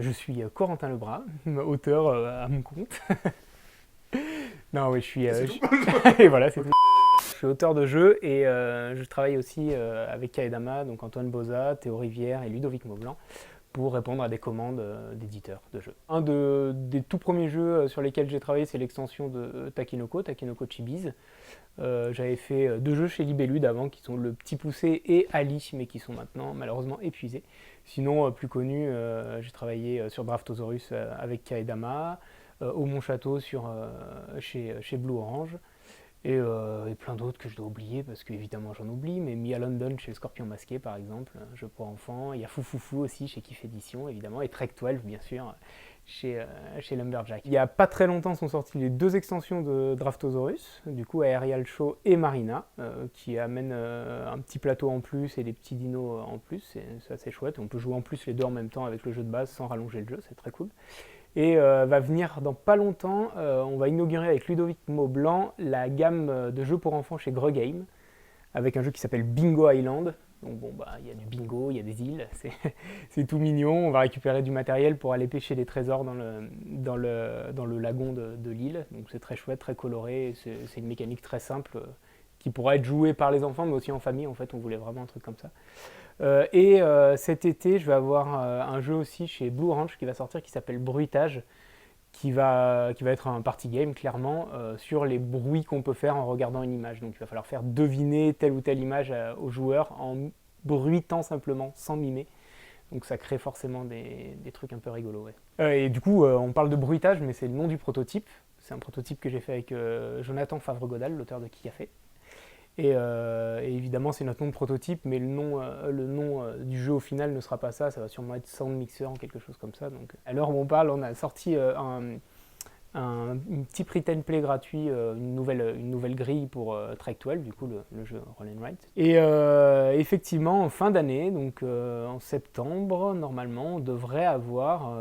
Je suis Corentin Lebras, auteur à mon compte. Non, oui, je suis... C'est tout. Et voilà, c'est tout. Je suis auteur de jeux et je travaille aussi avec Kaedama, donc Antoine Boza, Théo Rivière et Ludovic Maublanc, pour répondre à des commandes d'éditeurs de jeux. Des tout premiers jeux sur lesquels j'ai travaillé, c'est l'extension de Takenoko Chibiz. J'avais fait deux jeux chez Libellude avant, qui sont Le Petit Poucet et Ali, mais qui sont maintenant malheureusement épuisés. Sinon, plus connu, j'ai travaillé sur Draftosaurus avec Kaedama, au Mont Château chez Blue Orange, et plein d'autres que je dois oublier, parce qu'évidemment j'en oublie, mais Me à London chez Scorpion Masqué par exemple, un jeu pour enfants. Il y a Foufoufou aussi chez Kiff Édition évidemment, et Trek 12 bien sûr, chez Lumberjack. Il n'y a pas très longtemps sont sorties les deux extensions de Draftosaurus, du coup Aerial Show et Marina, qui amènent un petit plateau en plus et des petits dinos en plus, c'est assez chouette. On peut jouer en plus les deux en même temps avec le jeu de base sans rallonger le jeu, c'est très cool. Et va venir dans pas longtemps, on va inaugurer avec Ludovic Maublanc la gamme de jeux pour enfants chez Greux Game, avec un jeu qui s'appelle Bingo Island. Donc bon, bah il y a du bingo, il y a des îles, c'est tout mignon. On va récupérer du matériel pour aller pêcher des trésors dans le lagon de l'île. Donc c'est très chouette, très coloré, c'est une mécanique très simple qui pourra être jouée par les enfants, mais aussi en famille. En fait, on voulait vraiment un truc comme ça. Cet été, je vais avoir un jeu aussi chez Blue Orange qui va sortir, qui s'appelle Bruitage, qui va être un party game clairement sur les bruits qu'on peut faire en regardant une image. Donc il va falloir faire deviner telle ou telle image aux joueurs en bruitant simplement, sans mimer. Donc ça crée forcément des trucs un peu rigolos. Ouais. Et du coup, on parle de bruitage, mais c'est le nom du prototype. C'est un prototype que j'ai fait avec Jonathan Favre-Godal, l'auteur de Qui a fait. Et évidemment, c'est notre nom de prototype, mais le nom du jeu au final ne sera pas ça, ça va sûrement être Sound Mixer ou quelque chose comme ça. Donc, à l'heure où on parle, on a sorti un petit pretend play gratuit, une nouvelle grille pour Trek 12, du coup le jeu Roll and Write. Et effectivement, en fin d'année, donc en septembre, normalement, on devrait avoir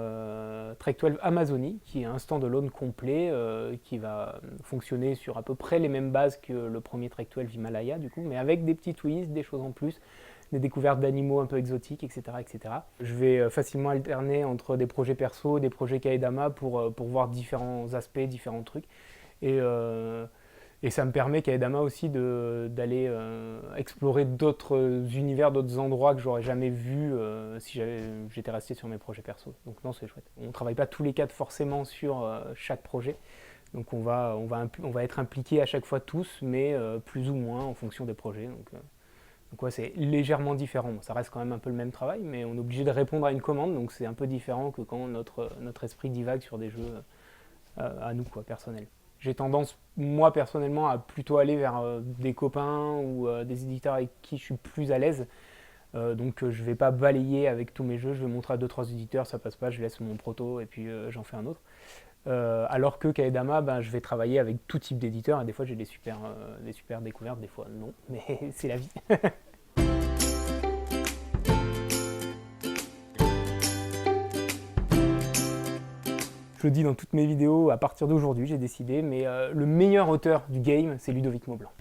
Trek 12 Amazonie, qui est un standalone complet, qui va fonctionner sur à peu près les mêmes bases que le premier Trek 12 Himalaya, du coup, mais avec des petits twists, des choses en plus, des découvertes d'animaux un peu exotiques, etc., etc. Je vais facilement alterner entre des projets perso, des projets Kaedama pour voir différents aspects, différents trucs. Et ça me permet Kaedama aussi d'aller explorer d'autres univers, d'autres endroits que j'aurais jamais vus si j'étais resté sur mes projets perso. Donc non, c'est chouette. On ne travaille pas tous les quatre forcément sur chaque projet. Donc on va être impliqués à chaque fois tous, mais plus ou moins en fonction des projets. Donc ouais, c'est légèrement différent. Bon, ça reste quand même un peu le même travail, mais on est obligé de répondre à une commande, donc c'est un peu différent que quand notre esprit divague sur des jeux à nous, quoi, personnels. J'ai tendance, moi personnellement, à plutôt aller vers des copains ou des éditeurs avec qui je suis plus à l'aise. Donc je vais pas balayer avec tous mes jeux, je vais montrer à 2-3 éditeurs, ça passe pas, je laisse mon proto et puis j'en fais un autre. Alors que Kaedama, ben, je vais travailler avec tout type d'éditeurs et des fois j'ai des super découvertes, des fois non, mais c'est la vie. Je le dis dans toutes mes vidéos, à partir d'aujourd'hui j'ai décidé, mais le meilleur auteur du game c'est Ludovic Maublanc.